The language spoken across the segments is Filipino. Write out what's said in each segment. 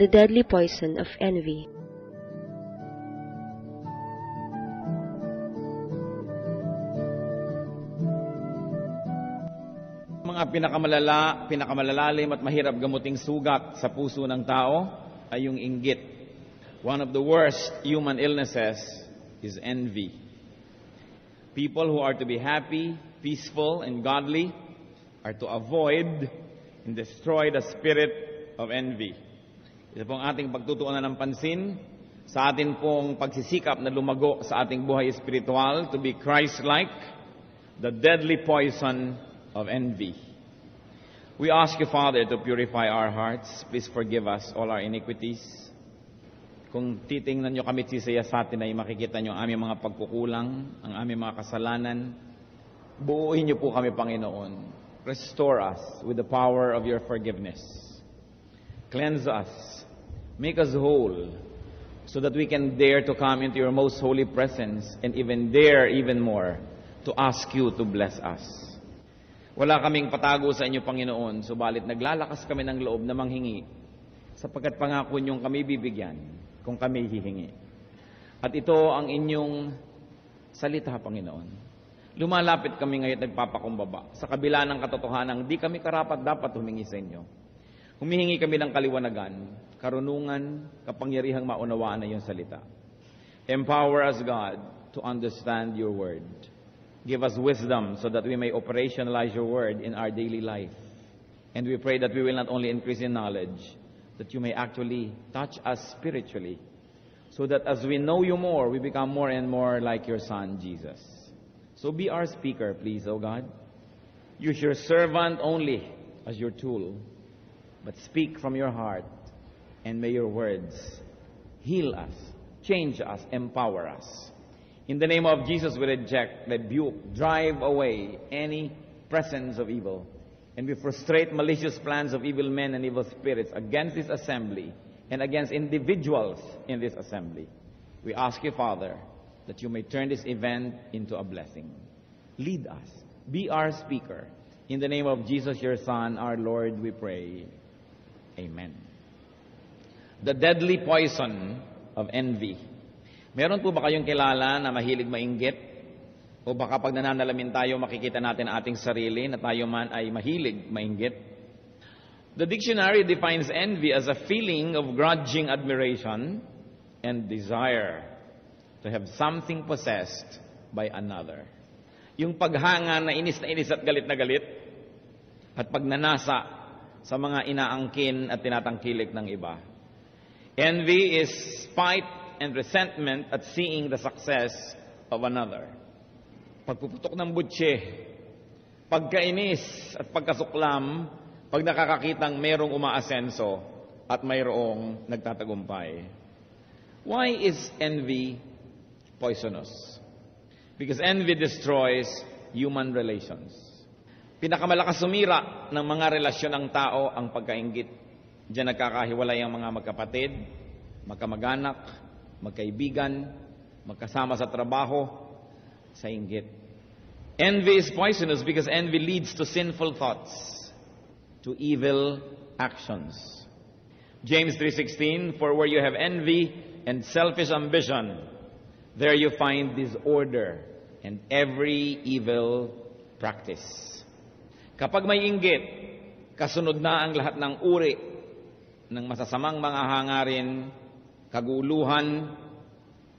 the deadly poison of envy. Mga pinakamalalalim at mahirap gamuting sugat sa puso ng tao ay yung inggit. One of the worst human illnesses is envy. People who are to be happy, peaceful, and godly are to avoid and destroy the spirit of envy. Ito pong ating pagtutuunan ng pansin sa atin pong pagsisikap na lumago sa ating buhay espiritual to be Christ-like, the deadly poison of envy. We ask you, Father, to purify our hearts. Please forgive us all our iniquities. Kung titingnan nyo kami sisaya sa atin ay makikita nyo ang aming mga pagkukulang, ang aming mga kasalanan. Buuin nyo po kami, Panginoon. Restore us with the power of your forgiveness. Cleanse us. Make us whole so that we can dare to come into your most holy presence and even dare even more to ask you to bless us. Wala kaming patago sa inyo, Panginoon, subalit naglalakas kami ng loob na manghingi sapagkat pangako niyong kami bibigyan kung kami hihingi. At ito ang inyong salita, Panginoon. Lumalapit kami ngayon at nagpapakumbaba sa kabila ng katotohanan, di kami karapat dapat humingi sa inyo. Humihingi kami ng kaliwanagan, karunungan, kapangyarihang maunawaan na iyong salita. Empower us, God, to understand your word. Give us wisdom so that we may operationalize your word in our daily life. And we pray that we will not only increase in knowledge, that you may actually touch us spiritually, so that as we know you more, we become more and more like your Son, Jesus. So be our speaker, please, O God. Use your servant only as your tool, but speak from your heart, and may your words heal us, change us, empower us. In the name of Jesus, we reject, rebuke, drive away any presence of evil. And we frustrate malicious plans of evil men and evil spirits against this assembly and against individuals in this assembly. We ask you, Father, that you may turn this event into a blessing. Lead us. Be our speaker. In the name of Jesus, your Son, our Lord, we pray. Amen. The deadly poison of envy. Meron po ba kayong kilala na mahilig mainggit? O baka pag nananalamin tayo, makikita natin ang ating sarili na tayo man ay mahilig mainggit. The dictionary defines envy as a feeling of grudging admiration and desire to have something possessed by another. Yung paghanga na inis at galit na galit at pagnanasa sa mga inaangkin at tinatangkilik ng iba. Envy is spite and resentment at seeing the success of another. Pagpuputok ng butse, pagkainis at pagkasuklam, pag nakakakitang merong umaasenso at mayroong nagtatagumpay. Why is envy poisonous? Because envy destroys human relations. Pinakamalakas sumira ng mga relasyon ng tao ang pagkainggit. Diyan nagkakahiwalay ang mga magkapatid, magkamag-anak, magkaibigan, magkasama sa trabaho, sa inggit. Envy is poisonous because envy leads to sinful thoughts, to evil actions. James 3:16, for where you have envy and selfish ambition, there you find disorder and every evil practice. Kapag may inggit, kasunod na ang lahat ng uri ng masasamang mga hangarin, kaguluhan,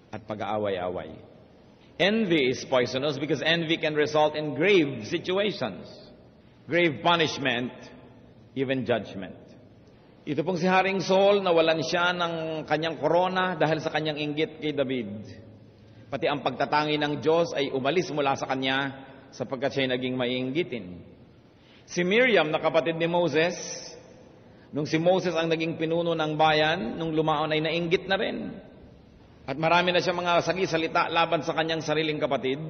at pag-aaway-away. Envy is poisonous because envy can result in grave situations, grave punishment, even judgment. Ito pong si Haring Saul, nawalan siya ng kanyang korona dahil sa kanyang inggit kay David. Pati ang pagtatangi ng Diyos ay umalis mula sa kanya sapagkat siya'y naging maiinggitin. Si Miriam, na kapatid ni Moses, nung si Moses ang naging pinuno ng bayan, nung lumaon ay nainggit na rin. At marami na siya mga salita laban sa kanyang sariling kapatid.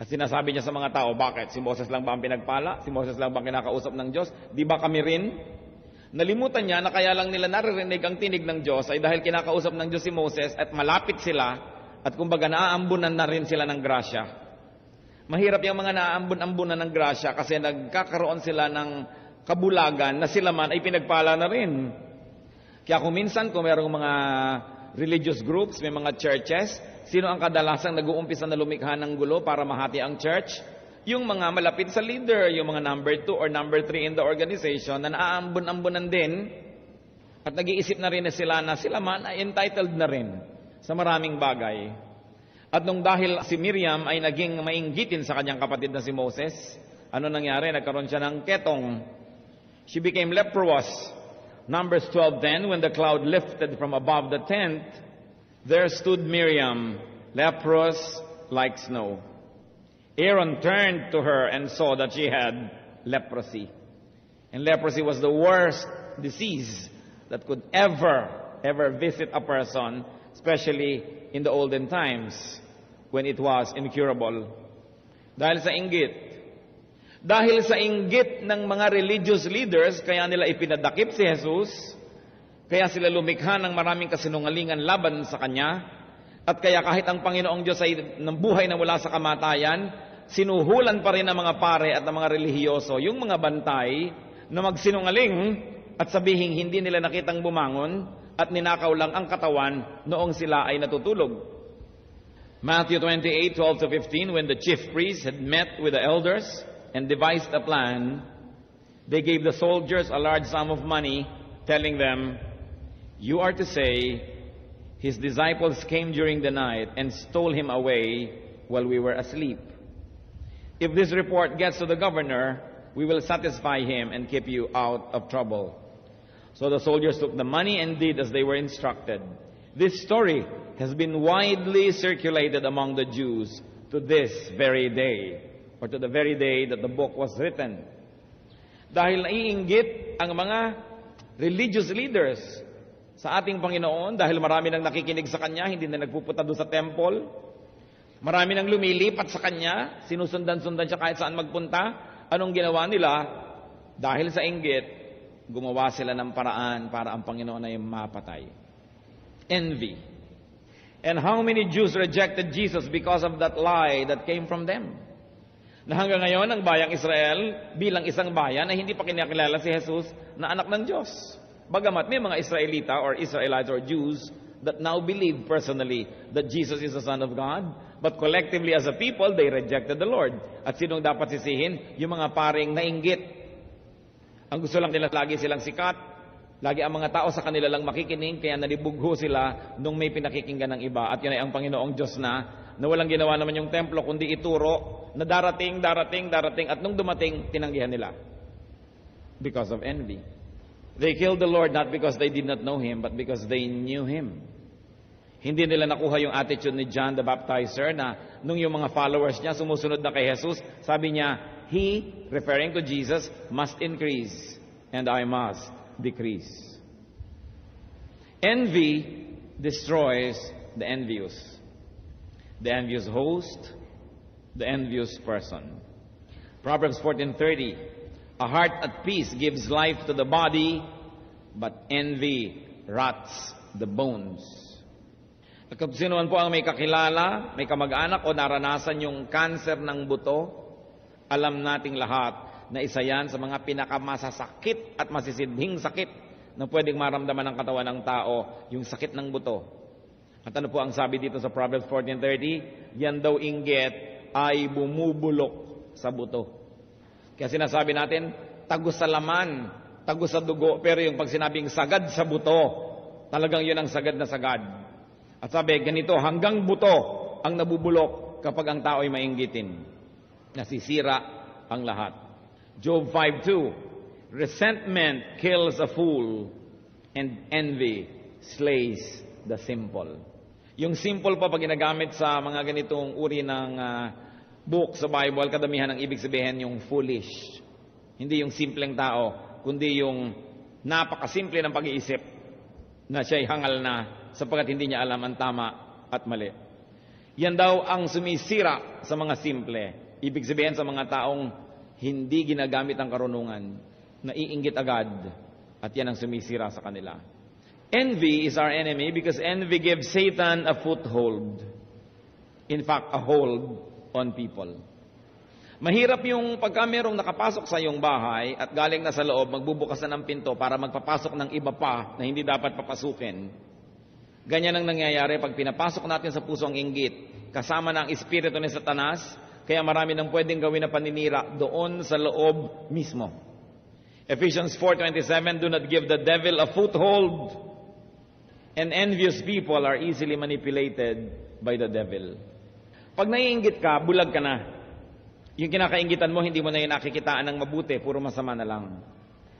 At sinasabi niya sa mga tao, bakit? Si Moses lang ba ang pinagpala? Si Moses lang ba ang kinakausap ng Diyos? Di ba kami rin? Nalimutan niya na kaya lang nila naririnig ang tinig ng Diyos ay dahil kinakausap ng Diyos si Moses at malapit sila at kumbaga naaambunan na rin sila ng grasya. Mahirap yung mga naaambun-ambunan ng grasya kasi nagkakaroon sila ng kabulagan na sila man ay pinagpala na rin. Kaya kung minsan, kung mayroong mga religious groups, may mga churches, sino ang kadalasang nag-uumpisa na lumikha ng gulo para mahati ang church? Yung mga malapit sa leader, yung mga number 2 or number 3 in the organization na naaambon-ambonan din at nag-iisip na rin na sila man ay entitled na rin sa maraming bagay. At nung dahil si Miriam ay naging mainggitin sa kanyang kapatid na si Moses, ano nangyari? Nagkaroon siya ng ketong. She became leprous. Numbers 12:10, when the cloud lifted from above the tent, there stood Miriam, leprous like snow. Aaron turned to her and saw that she had leprosy. And leprosy was the worst disease that could ever visit a person, especially in the olden times when it was incurable. Dahil sa inggit. Dahil sa inggit ng mga religious leaders, kaya nila ipinadakip si Jesus, kaya sila lumikha ng maraming kasinungalingan laban sa Kanya, at kaya kahit ang Panginoong Diyos ay nambuhay na wala sa kamatayan, sinuhulan pa rin ng mga pare at ng mga relihiyoso yung mga bantay na magsinungaling at sabihing hindi nila nakitang bumangon at ninakaw lang ang katawan noong sila ay natutulog. Matthew 28:12-15, when the chief priests had met with the elders and devised a plan, they gave the soldiers a large sum of money, telling them, "You are to say, his disciples came during the night and stole him away while we were asleep. If this report gets to the governor, we will satisfy him and keep you out of trouble." So the soldiers took the money and did as they were instructed. This story has been widely circulated among the Jews to this very day, or to the very day that the book was written. Dahil naiinggit ang mga religious leaders sa ating Panginoon, dahil marami nang nakikinig sa Kanya, hindi na nagpupunta doon sa temple, marami nang lumilipat sa Kanya, sinusundan-sundan siya kahit saan magpunta. Anong ginawa nila? Dahil sa inggit, gumawa sila ng paraan para ang Panginoon ay mapatay. Envy. And how many Jews rejected Jesus because of that lie that came from them? Na hanggang ngayon, ang bayang Israel bilang isang bayan na hindi pa kinakilala si Jesus na anak ng Diyos. Bagamat may mga Israelita or Israelites or Jews that now believe personally that Jesus is the Son of God, but collectively as a people, they rejected the Lord. At sinong dapat sisihin? Yung mga paring nainggit. Ang gusto lang nila, lagi silang sikat, lagi ang mga tao sa kanila lang makikinig, kaya nalibugho sila nung may pinakikinggan ng iba. At yun ay ang Panginoong Diyos na walang ginawa naman yung templo, kundi ituro na darating, at nung dumating, tinanggihan nila. Because of envy. They killed the Lord not because they did not know Him, but because they knew Him. Hindi nila nakuha yung attitude ni John the Baptizer na nung yung mga followers niya sumusunod na kay Jesus, sabi niya, He, referring to Jesus, must increase and I must decrease. Envy destroys the envious. The envious host, the envious person. Proverbs 14:30, a heart at peace gives life to the body, but envy rots the bones. At kung sino man po ang may kakilala, may kamag-anak o naranasan yung cancer ng buto, alam nating lahat na isa yan sa mga pinakamasasakit at masisidhing sakit na pwedeng maramdaman ng katawan ng tao, yung sakit ng buto. At ano po ang sabi dito sa Proverbs 14:30? Yan daw inggit ay bumubulok sa buto. Kaya sinasabi natin, tagos sa laman, tagos sa dugo, pero yung pag sinabing sagad sa buto, talagang yun ang sagad na sagad. At sabi, ganito, hanggang buto ang nabubulok kapag ang tao ay mainggitin. Nasisira ang lahat. Job 5:2, resentment kills a fool and envy slays the simple. Yung simple pa pag ginagamit sa mga ganitong uri ng book sa Bible, kadamihan ang ibig sabihin yung foolish. Hindi yung simpleng tao, kundi yung napakasimple ng pag-iisip na siya'y hangal na sapagkat hindi niya alam ang tama at mali. Yan daw ang sumisira sa mga simple. Ibig sabihin sa mga taong hindi ginagamit ang karunungan, naiinggit agad, at yan ang sumisira sa kanila. Envy is our enemy because envy gives Satan a foothold. In fact, a hold on people. Mahirap yung pagka merong nakapasok sa iyong bahay at galing na sa loob, magbubukas na ng pinto para magpapasok ng iba pa na hindi dapat papasukin. Ganyan ang nangyayari pag pinapasok natin sa puso ang inggit, kasama na ang espiritu ni Satanas, kaya marami nang pwedeng gawin na paninira doon sa loob mismo. Ephesians 4:27, do not give the devil a foothold, and envious people are easily manipulated by the devil. Pag naiinggit ka, bulag ka na. Yung kinakainggitan mo, hindi mo na yung nakikitaan ng mabuti, puro masama na lang.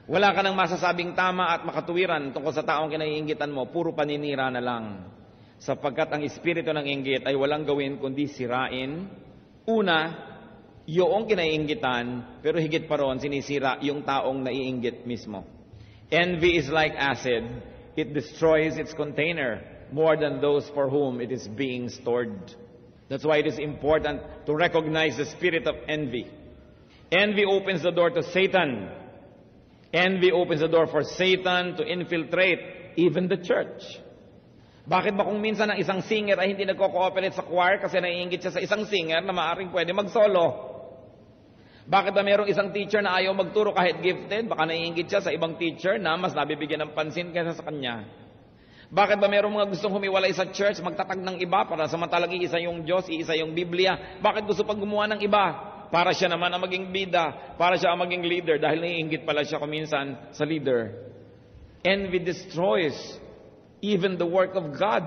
Wala ka nang masasabing tama at makatuwiran tungkol sa taong kinaiinggitan mo, puro paninira na lang. Sapagkat ang espiritu ng inggit ay walang gawin kundi sirain. Una, yung kinaiinggitan, pero higit pa ron, sinisira yung taong naiinggit mismo. Envy is like acid. It destroys its container more than those for whom it is being stored. That's why it is important to recognize the spirit of envy. Envy opens the door to Satan. Envy opens the door for Satan to infiltrate even the church. Bakit ba kung minsan ang isang singer ay hindi nagko-cooperate sa choir kasi naiinggit siya sa isang singer na maaaring pwede mag-solo? Bakit ba mayroong isang teacher na ayaw magturo kahit gifted? Baka naiinggit siya sa ibang teacher na mas nabibigyan ng pansin kaysa sa kanya. Bakit ba mayroong mga gustong humiwalay sa church, magtatag ng iba para samantalang iisa yung Diyos, iisa yung Biblia? Bakit gusto pang gumawa ng iba? Para siya naman ang maging bida, para siya ang maging leader, dahil naiinggit pala siya kuminsan sa leader. Envy destroys even the work of God.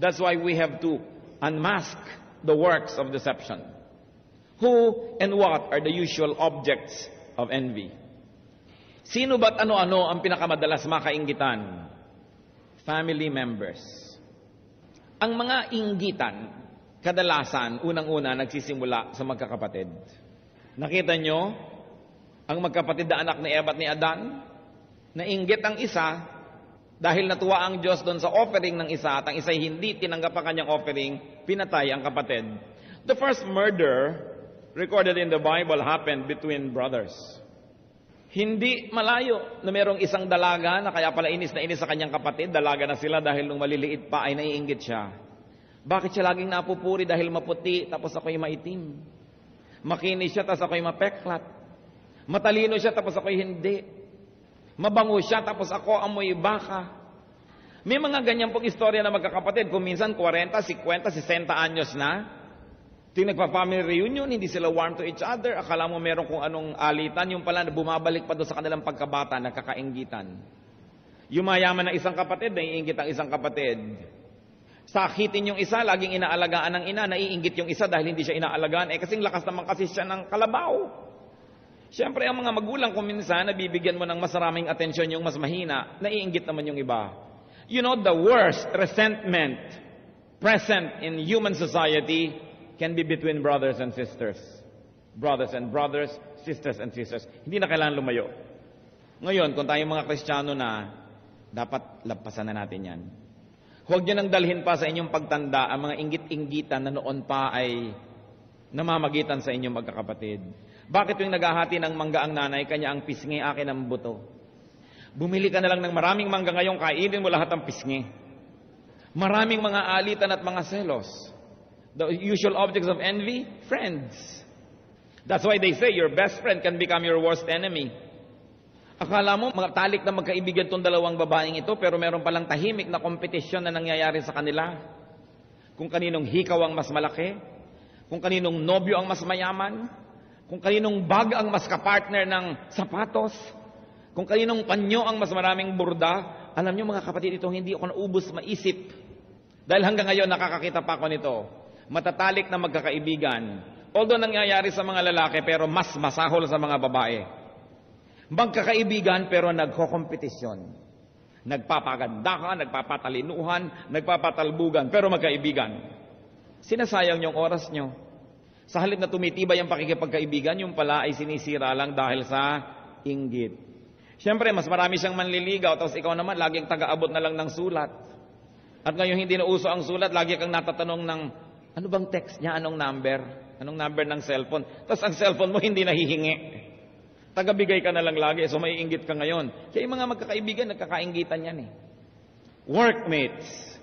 That's why we have to unmask the works of deception. Who and what are the usual objects of envy? Sino ba't ano-ano ang pinakamadalas makainggitan? Family members. Ang mga inggitan, kadalasan, unang-una, nagsisimula sa magkakapatid. Nakita nyo, ang magkapatid na anak ni Eva at ni Adan, nainggit ang isa, dahil natuwa ang Diyos doon sa offering ng isa, at ang isa hindi tinanggap ang kanyang offering, pinatay ang kapatid. The first murder recorded in the Bible happened between brothers. Hindi malayo na merong isang dalaga na kaya pala inis na inis sa kanyang kapatid. Dalaga na sila dahil nung maliliit pa ay naiinggit siya. Bakit siya laging napupuri dahil maputi tapos ako'y maitim? Makinis siya tapos ako'y mapeklat. Matalino siya tapos ako'y hindi. Mabango siya tapos ako amoy baka. May mga ganyan pong istorya na magkakapatid. Kung minsan 40, 50, 60 anyos na. Ting nagpa-family reunion, hindi sila warm to each other. Akala mo meron kung anong alitan. Yung pala, bumabalik pa doon sa kanilang pagkabata, nagkakainggitan. Yung mayaman ng isang kapatid, naiinggit ang isang kapatid. Sakitin yung isa, laging inaalagaan ng ina, naiinggit yung isa dahil hindi siya inaalagaan. Kasing lakas naman kasi siya ng kalabaw. Siyempre, ang mga magulang kung minsan, nabibigyan mo ng mas maraming atensyon yung mas mahina, naiinggit naman yung iba. You know, the worst resentment present in human society can be between brothers and sisters. Brothers and brothers, sisters and sisters. Hindi na kailangan lumayo. Ngayon, kung tayong mga Kristiyano na, dapat lampasan na natin yan. Huwag niyo nang dalhin pa sa inyong pagtanda ang mga inggit-inggitan na noon pa ay namamagitan sa inyong magkakapatid. Bakit yung naghahati ng mangga ang nanay, kanya ang pisngi, akin ang buto? Bumili ka na lang ng maraming mangga ngayon, kainin mo lahat ang pisngi. Maraming mga alitan at mga selos. The usual objects of envy, friends. That's why they say your best friend can become your worst enemy. Akala mo, talik na magkaibigan itong dalawang babaeng ito, pero meron palang tahimik na kompetisyon na nangyayari sa kanila. Kung kaninong hikaw ang mas malaki, kung kaninong nobyo ang mas mayaman, kung kaninong bag ang mas kapartner ng sapatos, kung kaninong panyo ang mas maraming burda. Alam nyo mga kapatid, ito hindi ako naubos maisip. Dahil hanggang ngayon nakakakita pa ako nito. Matatalik na magkakaibigan. Although nangyayari sa mga lalaki, pero mas masahol sa mga babae. Magkakaibigan, pero nagkokompetisyon. Nagpapagandahan, nagpapatalinuhan, nagpapatalbugan, pero magkaibigan. Sinasayang yung oras nyo. Sa halip na tumitibay ang pakikipagkaibigan, yung pala ay sinisira lang dahil sa inggit. Siyempre, mas marami siyang manliligaw, tapos ikaw naman, laging taga-abot na lang ng sulat. At ngayon hindi na uso ang sulat, lagi kang natatanong ng, ano bang text niya, anong number? Anong number ng cellphone? Tapos ang cellphone mo hindi nahihingi. Tagabigay ka na lang lagi, so maiinggit ka ngayon. Kaya yung mga magkakaibigan, nagkakainggitan yan eh. Workmates.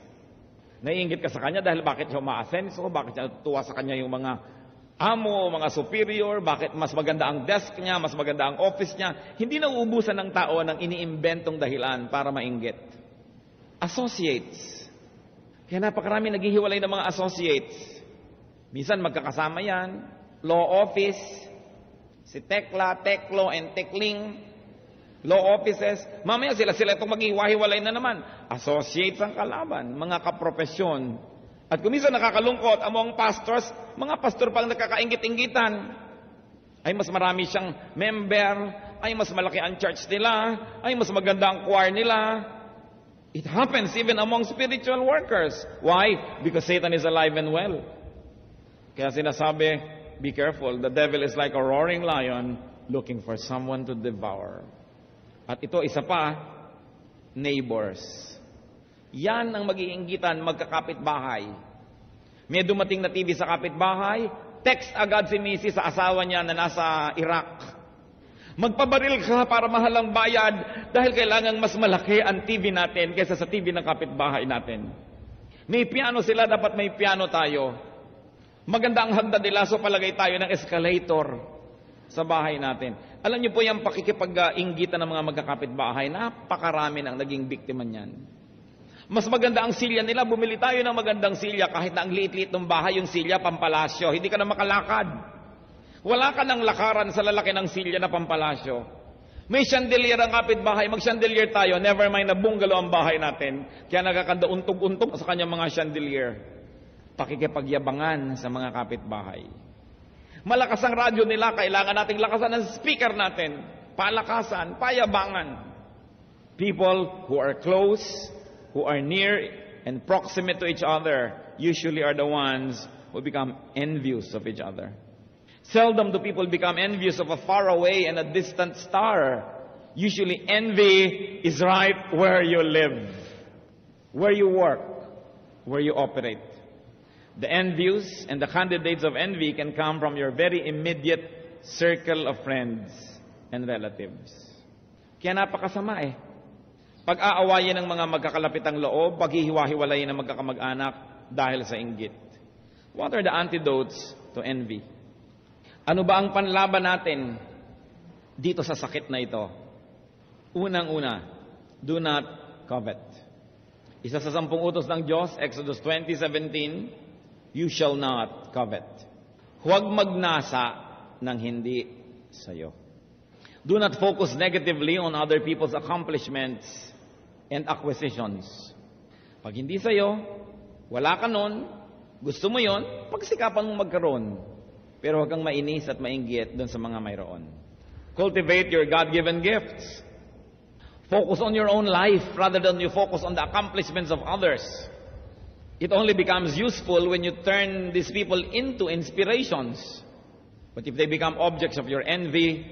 Naiinggit ka sa kanya dahil bakit siya umaasenso, bakit siya natutuwa sa kanya yung mga amo, mga superior, bakit mas maganda ang desk niya, mas maganda ang office niya. Hindi nauubusan ng tao ng iniimbentong dahilan para mainggit. Associates. Kaya napakarami naghihiwalay ng mga associates. Minsan magkakasama yan. Law office, si Tekla, Teklo, and Tekling. Law offices. Mamaya sila itong maghihiwalay na naman. Associates ang kalaban, mga kaprofesyon. At kung minsan nakakalungkot, among pastors, mga pastor pang nakakaingit-inggitan. Ay mas marami siyang member, ay mas malaki ang church nila, ay mas maganda ang choir nila. It happens even among spiritual workers. Why? Because Satan is alive and well. Kaya sinasabi, be careful, the devil is like a roaring lion looking for someone to devour. At ito, isa pa, neighbors. Yan ang mag-iinggitan, magkakapit-bahay. May dumating na TV sa kapitbahay, text agad si Mrs. sa asawa niya na nasa Iraq. Magpabaril ka para mahal ang bayad dahil kailangan mas malaki ang TV natin kaysa sa TV ng kapitbahay natin. May piano sila, dapat may piano tayo. Maganda ang hagdan nila, so palagay tayo ng escalator sa bahay natin. Alam niyo po yung pakikipag-inggitan ng mga magkakapitbahay, napakarami nang naging biktima niyan. Mas maganda ang silya nila, bumili tayo ng magandang silya kahit na ang liit-liit ng bahay yung silya, pampalasyo. Hindi ka na makalakad. Wala ka ng lakaran sa lalaki ng silya na pampalasyo. May chandelier ang kapitbahay, mag-chandelier tayo, never mind na bungalow ang bahay natin. Kaya nagkakanda untog-untog sa kanyang mga chandelier. Pakikipagyabangan sa mga kapitbahay. Malakas ang radyo nila, kailangan nating lakasan ang speaker natin. Palakasan, payabangan. People who are close, who are near and proximate to each other, usually are the ones who become envious of each other. Seldom do people become envious of a far away and a distant star. Usually envy is right where you live, where you work, where you operate. The envious and the candidates of envy can come from your very immediate circle of friends and relatives. Kaya napakasama Pag-aawayan ng mga magkakalapitang loob, paghihiwa-hiwalayin ng magkakamag-anak dahil sa inggit. What are the antidotes to envy? Ano ba ang panlaban natin dito sa sakit na ito? Unang-una, do not covet. Isa sa 10 utos ng Diyos, Exodus 20:17, you shall not covet. Huwag magnasa ng hindi sa'yo. Do not focus negatively on other people's accomplishments and acquisitions. Pag hindi sa'yo, wala ka nun, gusto mo yon, pagsikapan mong magkaroon. Pero huwag kang mainis at mainggit doon sa mga mayroon. Cultivate your God-given gifts. Focus on your own life rather than you focus on the accomplishments of others. It only becomes useful when you turn these people into inspirations. But if they become objects of your envy,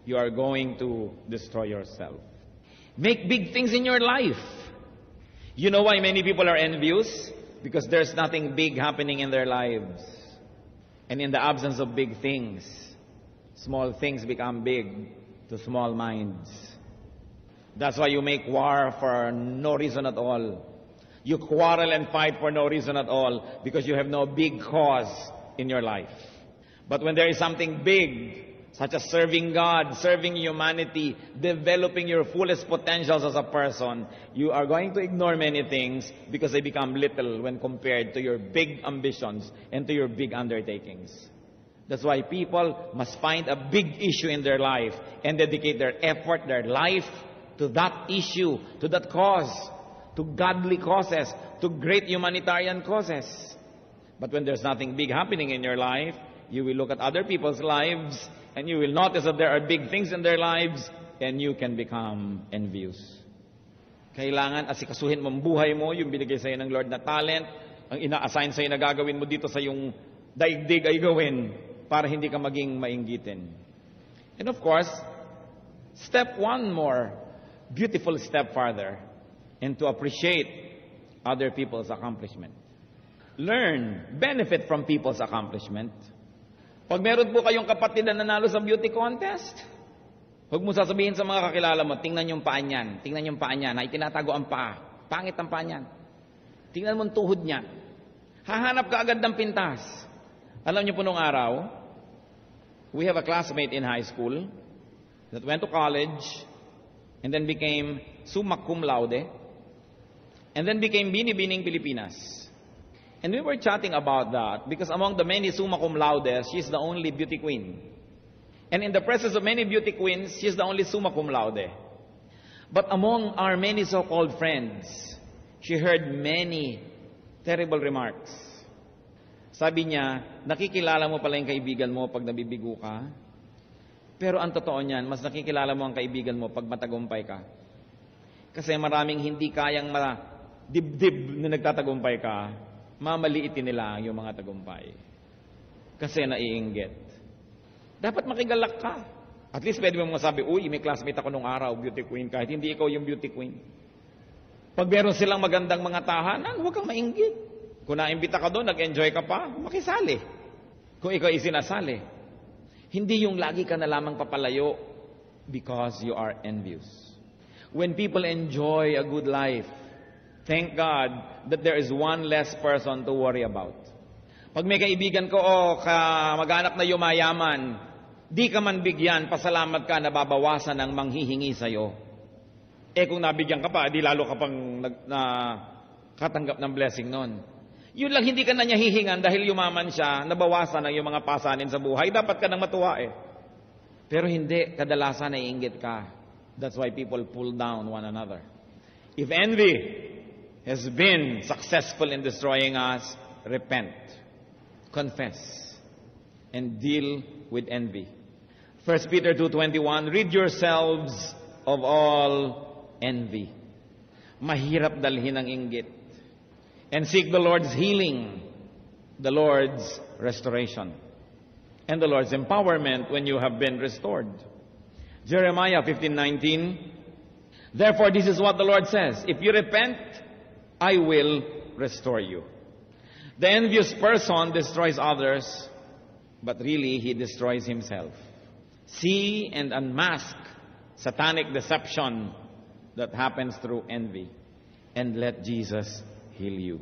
you are going to destroy yourself. Make big things in your life. You know why many people are envious? Because there's nothing big happening in their lives. And in the absence of big things, small things become big to small minds. That's why you make war for no reason at all. You quarrel and fight for no reason at all because you have no big cause in your life. But when there is something big, such as serving God, serving humanity, developing your fullest potentials as a person, you are going to ignore many things because they become little when compared to your big ambitions and to your big undertakings. That's why people must find a big issue in their life and dedicate their effort, their life to that issue, to that cause, to godly causes, to great humanitarian causes. But when there's nothing big happening in your life, you will look at other people's lives and you will notice that there are big things in their lives and you can become envious. Kailangan asikasuhin mo ang buhay mo, yung binigay sa'yo ng Lord na talent, ang ina-assign sa'yo na gagawin mo dito sa yung daigdig ay gawin para hindi ka maging mainggitin. And of course, step one more, beautiful step farther, and to appreciate other people's accomplishment. Learn, benefit from people's accomplishment. Pag meron po kayong kapatid na nanalo sa beauty contest, huwag mo sasabihin sa mga kakilala mo, tingnan yung paa niyan, tingnan yung paa niyan, ay tinatago ang paa, pangit ang paa niyan. Tingnan mo ang tuhod niyan. Hahanap ka agad ng pintas. Alam niyo po nung araw, we have a classmate in high school that went to college and then became summa cum laude and then became Binibining Pilipinas. And we were chatting about that because among the many summa cum laudes, she's the only beauty queen. And in the presence of many beauty queens, she's the only summa cum laude. But among our many so-called friends, she heard many terrible remarks. Sabi niya, nakikilala mo pala yung kaibigan mo pag nabibigo ka. Pero ang totoo niyan, mas nakikilala mo ang kaibigan mo pag matagumpay ka. Kasi maraming hindi kayang dibdib na nagtatagumpay ka, mamaliitin nila yung mga tagumpay. Kasi naiinggit. Dapat makigalak ka. At least pwede mo masabi, uy, may classmate ako nung araw, beauty queen, kahit hindi ikaw yung beauty queen. Pag meron silang magandang mga tahanan, huwag kang mainggit. Kung naimbita ka doon, nag-enjoy ka pa, makisali. Kung ikaw isinasali. Hindi yung lagi ka na lamang papalayo because you are envious. When people enjoy a good life, thank God that there is one less person to worry about. Pag may kaibigan ko o kamag-anak na yumayaman, di ka man bigyan, pasalamat ka, nababawasan ng manghihingi sa'yo. Kung nabigyan ka pa, di lalo ka pang katanggap ng blessing nun. Yun lang, hindi ka na niya hihingan dahil yumaman siya, nabawasan ang iyong mga pasanin sa buhay. Dapat ka nang matuwa Pero hindi, kadalasan naiinggit ka. That's why people pull down one another. If envy has been successful in destroying us, repent, confess, and deal with envy. 1 Peter 2:21, rid yourselves of all envy. Mahirap dalhin ang inggit. And seek the Lord's healing, the Lord's restoration, and the Lord's empowerment when you have been restored. Jeremiah 15:19, therefore this is what the Lord says, if you repent, I will restore you. The envious person destroys others, but really he destroys himself. See and unmask satanic deception that happens through envy, and let Jesus heal you.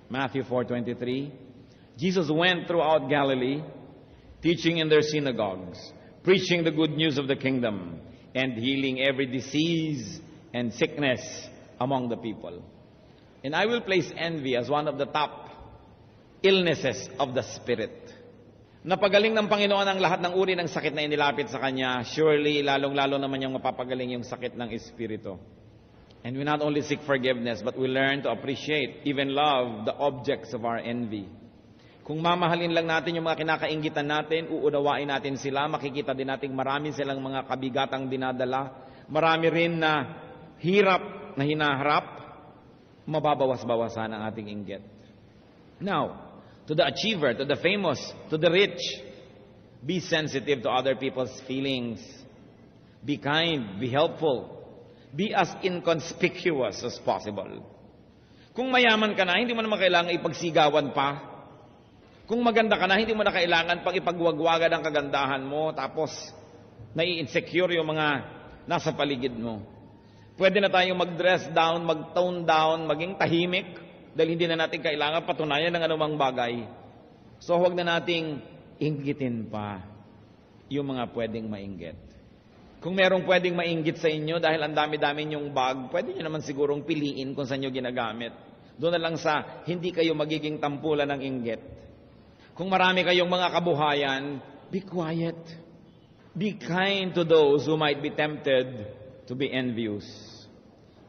Matthew 4:23, Jesus went throughout Galilee, teaching in their synagogues, preaching the good news of the kingdom, and healing every disease and sickness among the people. And I will place envy as one of the top illnesses of the spirit. Napagaling ng Panginoon ang lahat ng uri ng sakit na inilapit sa Kanya. Surely, lalong-lalo naman yung mapapagaling yung sakit ng Espiritu. And we not only seek forgiveness, but we learn to appreciate, even love, the objects of our envy. Kung mamahalin lang natin yung mga kinakainggitan natin, uunawain natin sila, makikita din natin marami silang mga kabigatang dinadala, marami rin na hirap na hinaharap, mababawas-bawasan ang ating inggit. Now, to the achiever, to the famous, to the rich, be sensitive to other people's feelings. Be kind, be helpful. Be as inconspicuous as possible. Kung mayaman ka na, hindi mo naman kailangan ipagsigawan pa. Kung maganda ka na, hindi mo na kailangan pang ipagwagwagan ang kagandahan mo, tapos nai-insecure yung mga nasa paligid mo. Pwede na tayong mag-dress down, mag-tone down, maging tahimik, dahil hindi na natin kailangan patunayan ng anumang bagay. So huwag na nating inggitin pa yung mga pwedeng mainggit. Kung merong pwedeng mainggit sa inyo dahil ang dami-dami nyong bag, pwede nyo naman sigurong piliin kung saan nyo ginagamit. Doon na lang sa hindi kayo magiging tampulan ng inggit. Kung marami kayong mga kabuhayan, be quiet. Be kind to those who might be tempted to be envious.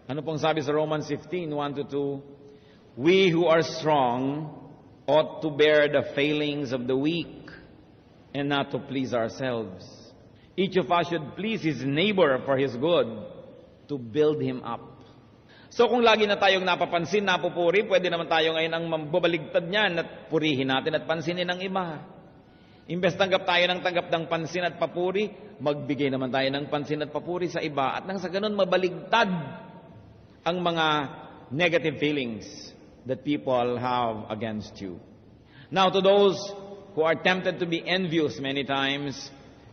Ano pong sabi sa Romans 15:1-2? We who are strong ought to bear the failings of the weak and not to please ourselves. Each of us should please his neighbor for his good, to build him up. So kung lagi na tayong napapansin, napupuri, pwede naman tayo ngayon ang mababaligtad niyan at purihin natin at pansinin ang iba. Imbes tanggap tayo ng tanggap ng pansin at papuri, magbigay naman tayo ng pansin at papuri sa iba at nang sa ganun mabaligtad ang mga negative feelings that people have against you. Now to those who are tempted to be envious many times,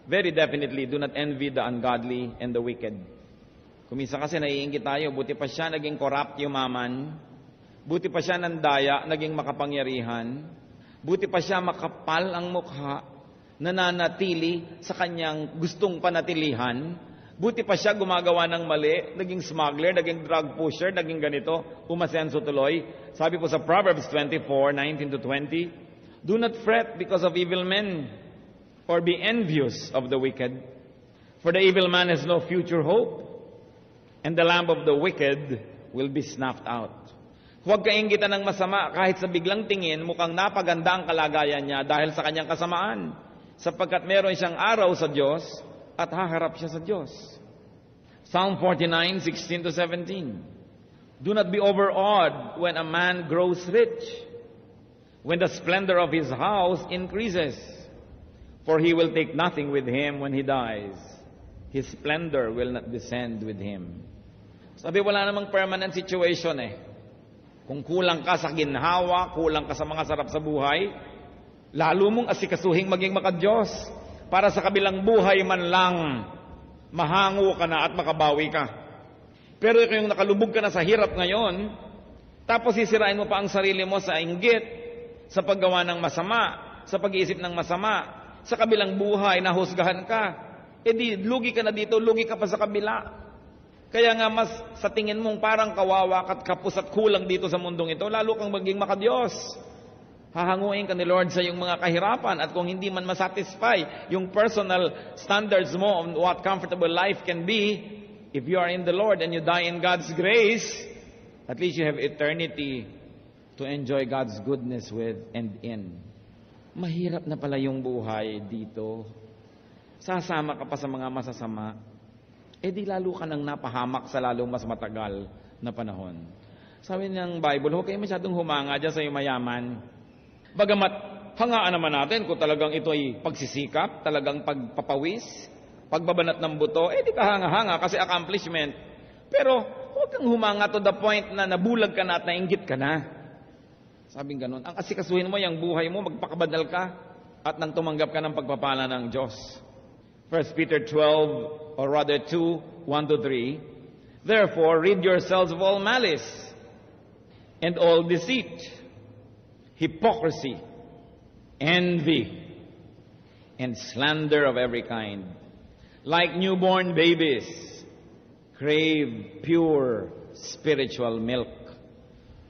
very definitely do not envy the ungodly and the wicked. Kumisa kasi naiinggit tayo, buti pa siya naging corrupt yumaman, buti pa siya nandaya, naging makapangyarihan. Buti pa siya makapal ang mukha, nananatili sa kanyang gustong panatilihan. Buti pa siya gumagawa ng mali, naging smuggler, naging drug pusher, naging ganito, umasenso tuloy. Sabi po sa Proverbs 24:19-20, "Do not fret because of evil men, or be envious of the wicked. For the evil man has no future hope, and the lamp of the wicked will be snuffed out." Huwag kainggitan ng masama kahit sa biglang tingin mukhang napaganda ang kalagayan niya dahil sa kanyang kasamaan, sapagkat meron siyang araw sa Diyos at haharap siya sa Diyos. Psalm 49:16-17. "Do not be overawed when a man grows rich, when the splendor of his house increases. For he will take nothing with him when he dies. His splendor will not descend with him." Sabi, wala namang permanent situation eh. Kung kulang ka sa ginhawa, kulang ka sa mga sarap sa buhay, lalo mong asikasuhing maging makadiyos para sa kabilang buhay man lang, mahango ka na at makabawi ka. Pero kung nakalubog ka na sa hirap ngayon, tapos sisirain mo pa ang sarili mo sa inggit, sa paggawa ng masama, sa pag-iisip ng masama, sa kabilang buhay, nahusgahan ka, di lugi ka na dito, lugi ka pa sa kabila. Kaya nga mas sa tingin mong parang kawawa at kapos at kulang dito sa mundong ito, lalo kang maging makadiyos. Hahanguin ka ni Lord sa iyong mga kahirapan, at kung hindi man masatisfy yung personal standards mo on what comfortable life can be, if you are in the Lord and you die in God's grace, at least you have eternity to enjoy God's goodness with and in. Mahirap na pala yung buhay dito. Sasama ka pa sa mga masasama, di lalo ka nang napahamak sa lalong mas matagal na panahon. Sabi ng Bible, huwag kayo masyadong humanga dyan sa iyong mayaman. Bagamat hangaan naman natin kung talagang ito ay pagsisikap, talagang pagpapawis, pagbabanat ng buto, di ka hanga-hanga kasi accomplishment. Pero huwag kang humanga to the point na nabulag ka na at nainggit ka na. Sabing ganun, ang asikasuhin mo yung buhay mo, magpakabadal ka at nang tumanggap ka ng pagpapala ng Diyos. 1 Peter 12, or rather 2:1-3, "Therefore rid yourselves of all malice, and all deceit, hypocrisy, envy, and slander of every kind. Like newborn babies, crave pure spiritual milk,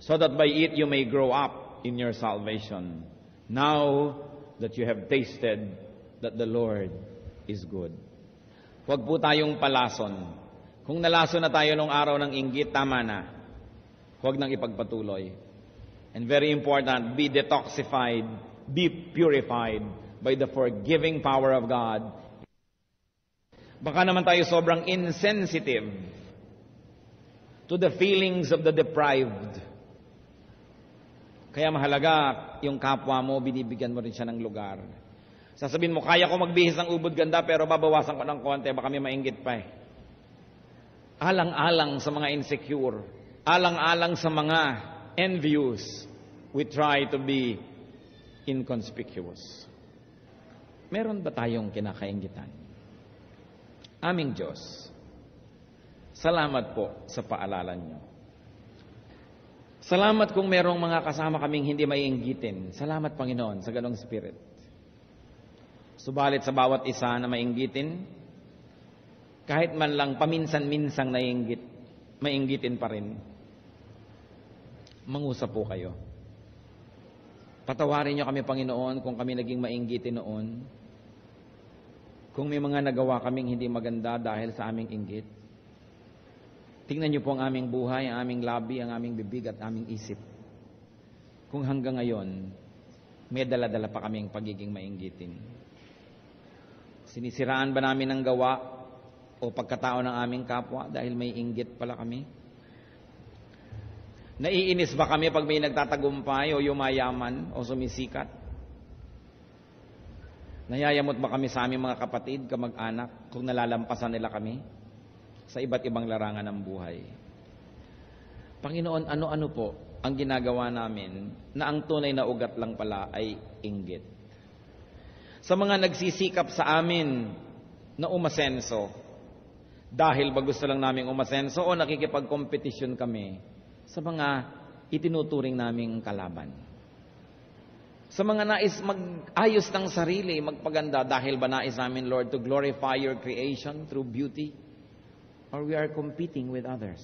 so that by it you may grow up in your salvation, now that you have tasted that the Lord is good." Huwag po tayong palason. Kung nalason na tayo nung araw ng inggit, tama na. Huwag nang ipagpatuloy. And very important, be detoxified, be purified by the forgiving power of God. Baka naman tayo sobrang insensitive to the feelings of the deprived. Kaya mahalaga, yung kapwa mo, binibigyan mo rin siya ng lugar. Sasabihin mo, kaya ko magbihis ng ubod ganda, pero babawasan ko ng konti, baka may mainggit pa eh. Alang-alang sa mga insecure, alang-alang sa mga envious, we try to be inconspicuous. Meron ba tayong kinakainggitan? Aming Diyos, salamat po sa paalala niyo. Salamat kung merong mga kasama kaming hindi maiinggitin. Salamat, Panginoon, sa ganong spirit. Subalit sa bawat isa na mainggitin, kahit man lang paminsan-minsang mainggitin pa rin, mangusap po kayo. Patawarin niyo kami, Panginoon, kung kami naging mainggitin noon, kung may mga nagawa kaming hindi maganda dahil sa aming inggit. Tingnan niyo po ang aming buhay, ang aming labi, ang aming bibig at aming isip. Kung hanggang ngayon, may dala-dala pa kaming pagiging mainggitin. Sinisiraan ba namin ang gawa o pagkatao ng aming kapwa dahil may inggit pala kami? Naiinis ba kami pag may nagtatagumpay o yumayaman o sumisikat? Nayayamot ba kami sa aming mga kapatid, kamag-anak, kung nalalampasan nila kami sa iba't ibang larangan ng buhay? Panginoon, ano-ano po ang ginagawa namin na ang tunay na ugat lang pala ay inggit? Sa mga nagsisikap sa amin na umasenso, dahil ba gusto lang naming umasenso o nakikipag-competition kami sa mga itinuturing naming kalaban? Sa mga nais mag-ayos ng sarili, magpaganda, dahil ba nais namin, Lord, to glorify your creation through beauty? Or we are competing with others?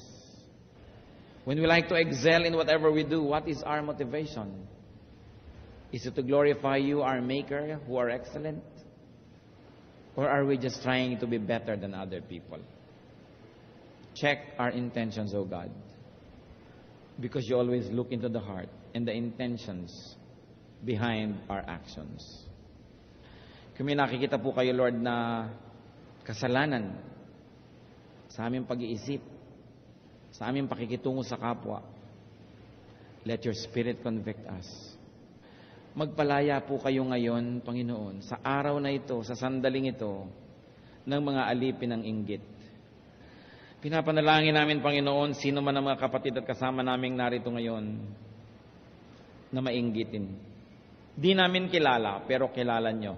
When we like to excel in whatever we do, what is our motivation? Is it to glorify you, our Maker, who are excellent? Or are we just trying to be better than other people? Check our intentions, O God. Because you always look into the heart and the intentions behind our actions. Kung may nakikita po kayo, Lord, na kasalanan sa aming pag-iisip, sa aming pakikitungo sa kapwa, let your Spirit convict us. Magpalaya po kayo ngayon, Panginoon, sa araw na ito, sa sandaling ito, ng mga alipin ng inggit. Pinapanalangin namin, Panginoon, sino man ang mga kapatid at kasama naming narito ngayon na mainggitin. Di namin kilala, pero kilala nyo.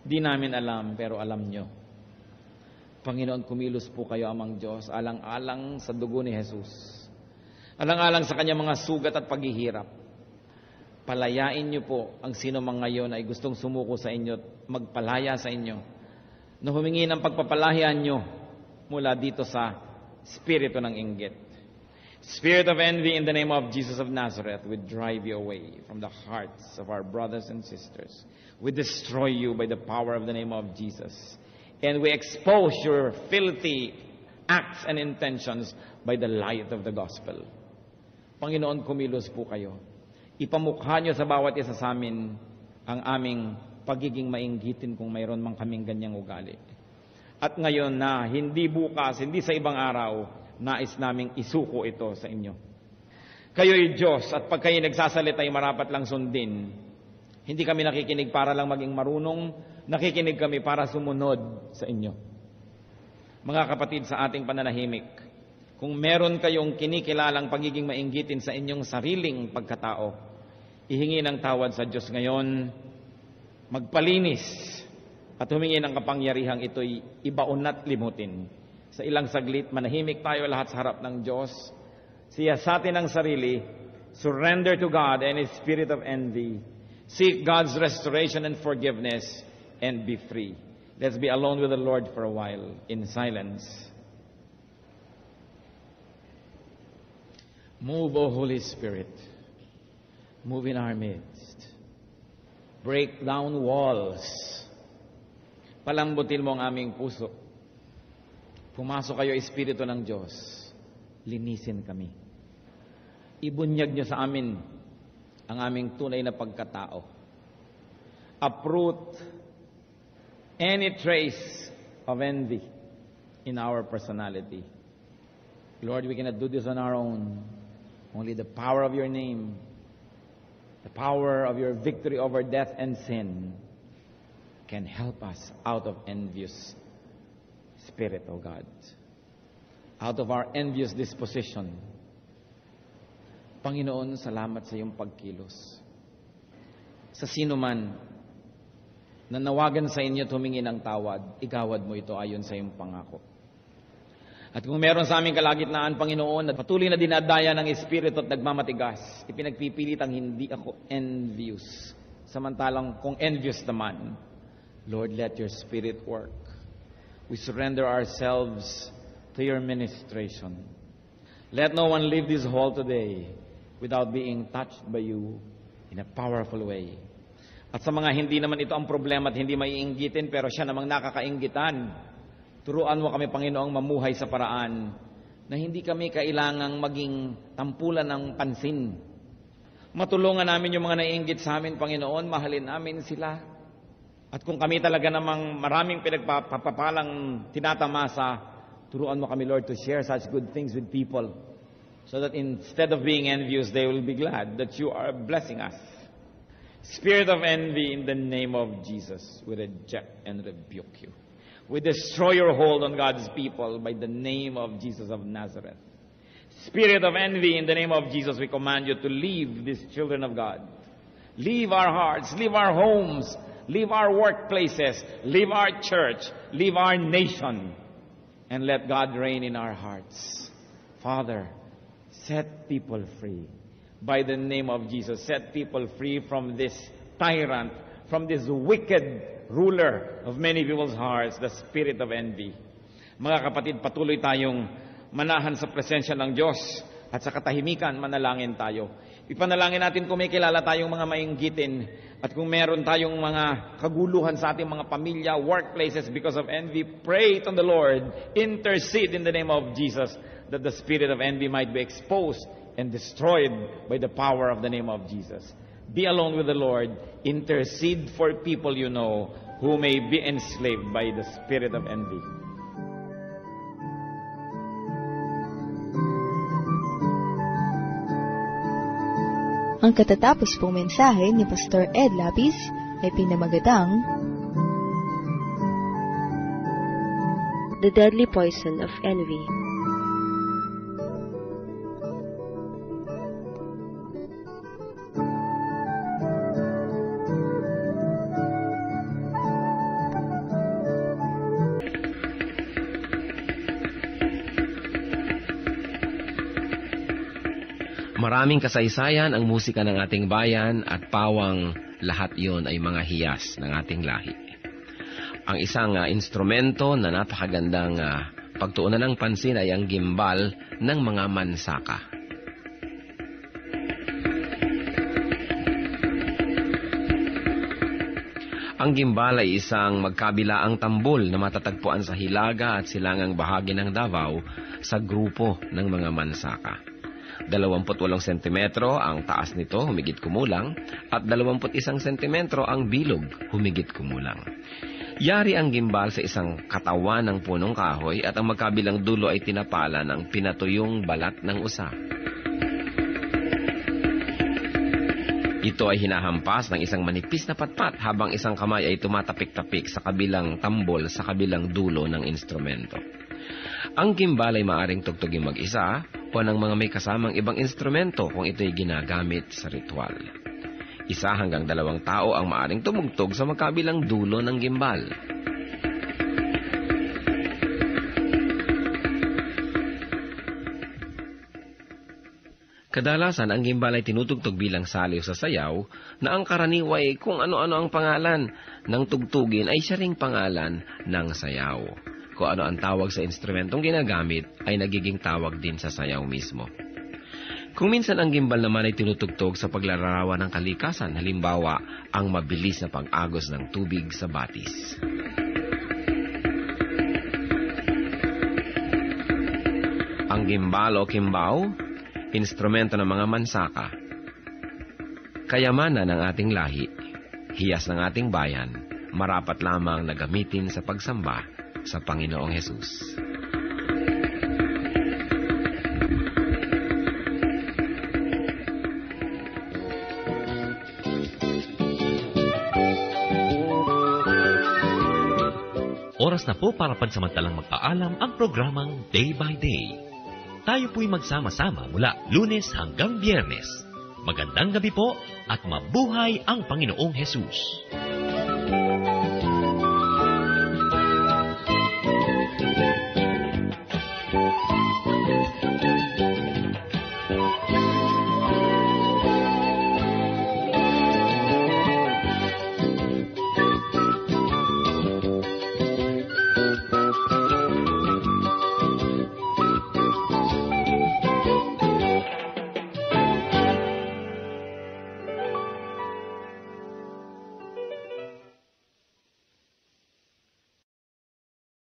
Di namin alam, pero alam nyo. Panginoon, kumilos po kayo amang Diyos, alang-alang sa dugo ni Jesus. Alang-alang sa kanyang mga sugat at paghihirap. Palayain nyo po ang sino man ngayon ay gustong sumuko sa inyo at magpalaya sa inyo, na humingi ng pagpapalayan nyo mula dito sa spirito ng inggit. Spirit of envy, in the name of Jesus of Nazareth, we drive you away from the hearts of our brothers and sisters. We destroy you by the power of the name of Jesus. And we expose your filthy acts and intentions by the light of the gospel. Panginoon, kumilos po kayo. Ipamukha nyo sa bawat isa sa amin ang aming pagiging mainggitin kung mayroon mang kaming ganyang ugali. At ngayon na, hindi bukas, hindi sa ibang araw, nais naming isuko ito sa inyo. Kayo'y Diyos, at pag kayo nagsasalita ay marapat lang sundin. Hindi kami nakikinig para lang maging marunong, nakikinig kami para sumunod sa inyo. Mga kapatid, sa ating pananahimik, kung meron kayong kinikilalang pagiging mainggitin sa inyong sariling pagkatao, ihingi ng tawad sa Diyos ngayon, magpalinis, at humingi ng kapangyarihang ito'y ibaon at limutin. Sa ilang saglit, manahimik tayo lahat sa harap ng Diyos. Siyasatin ang sarili, surrender to God and His spirit of envy. Seek God's restoration and forgiveness, and be free. Let's be alone with the Lord for a while in silence. Move, O Holy Spirit. Move in our midst. Break down walls. Palambutin mo ang aming puso. Pumasok kayo, Espiritu ng Diyos. Linisin kami. Ibunyag niyo sa amin ang aming tunay na pagkatao. Uproot any trace of envy in our personality. Lord, we cannot do this on our own. Only the power of your name, the power of your victory over death and sin, can help us out of envious spirit, O God. Out of our envious disposition. Panginoon, salamat sa iyong pagkilos. Sa sino man na nawagan sa inyo tumingi ng tawad, igawad mo ito ayon sa iyong pangako. At kung meron sa aming kalagitnaan, Panginoon, at patuloy na dinadaya ng Espiritu at nagmamatigas, ipinagpipilitang hindi ako envious. Samantalang kung envious naman, Lord, let your Spirit work. We surrender ourselves to your ministration. Let no one leave this hall today without being touched by you in a powerful way. At sa mga hindi naman ito ang problema at hindi maiinggitin, pero siya namang nakakainggitan, turuan mo kami, Panginoong, mamuhay sa paraan na hindi kami kailangang maging tampulan ng pansin. Matulungan namin yung mga naiinggit sa amin, Panginoon, mahalin namin sila. At kung kami talaga namang maraming pinagpapalang tinatamasa, turuan mo kami, Lord, to share such good things with people so that instead of being envious, they will be glad that you are blessing us. Spirit of envy, in the name of Jesus, we reject and rebuke you. We destroy your hold on God's people by the name of Jesus of Nazareth. Spirit of envy, in the name of Jesus, we command you to leave these children of God. Leave our hearts, leave our homes, leave our workplaces, leave our church, leave our nation, and let God reign in our hearts. Father, set people free. by the name of Jesus. Set people free from this tyrant, from this wicked ruler of many people's hearts, the spirit of envy. Mga kapatid, patuloy tayong manahan sa presensya ng Diyos at sa katahimikan, manalangin tayo. Ipanalangin natin kung may kilala tayong mga mainggitin at kung meron tayong mga kaguluhan sa ating mga pamilya, workplaces because of envy, pray to the Lord, intercede in the name of Jesus that the spirit of envy might be exposed and destroyed by the power of the name of Jesus. Be alone with the Lord, intercede for people you know who may be enslaved by the spirit of envy. Ang katatapos pong mensahe ni Pastor Ed Lapis ay pinamagatang The Deadly Poison of Envy. Maraming kasaysayan ang musika ng ating bayan at pawang lahat yon ay mga hiyas ng ating lahi. Ang isang instrumento na napakagandang pagtuunan ng pansin ay ang gimbal ng mga mansaka. Ang gimbal ay isang magkabilaang tambol na matatagpuan sa hilaga at silangang bahagi ng Davao sa grupo ng mga mansaka. 28 sentimetro ang taas nito, humigit kumulang, at 21 sentimetro ang bilog, humigit kumulang. Yari ang gimbal sa isang katawan ng punong kahoy at ang magkabilang dulo ay tinapala ng pinatuyong balat ng usa. Ito ay hinahampas ng isang manipis na patpat habang isang kamay ay tumatapik-tapik sa kabilang tambol sa kabilang dulo ng instrumento. Ang gimbal ay maaring tugtugin mag-isa o ng mga may kasamang ibang instrumento kung ito'y ginagamit sa ritual. 1 hanggang 2 tao ang maaring tumugtog sa magkabilang dulo ng gimbal. Kadalasan, ang gimbal ay tinutugtog bilang saliw sa sayaw na ang karaniway kung ano-ano ang pangalan ng tugtugin ay siya ring pangalan ng sayaw. Kung ano ang tawag sa instrumentong ginagamit ay nagiging tawag din sa sayaw mismo. Kung minsan ang gimbal naman ay tinutugtog sa paglalarawan ng kalikasan, halimbawa ang mabilis na pag-agos ng tubig sa batis. Ang gimbal o kimbao, instrumento ng mga mansaka. Kayamanan ng ating lahi, hiyas ng ating bayan, marapat lamang na gamitin sa pagsamba sa Panginoong Hesus. Oras na po para pansamantalang magpaalam ang programang Day by Day. Tayo po'y magsama-sama mula Lunes hanggang Biyernes. Magandang gabi po at mabuhay ang Panginoong Hesus.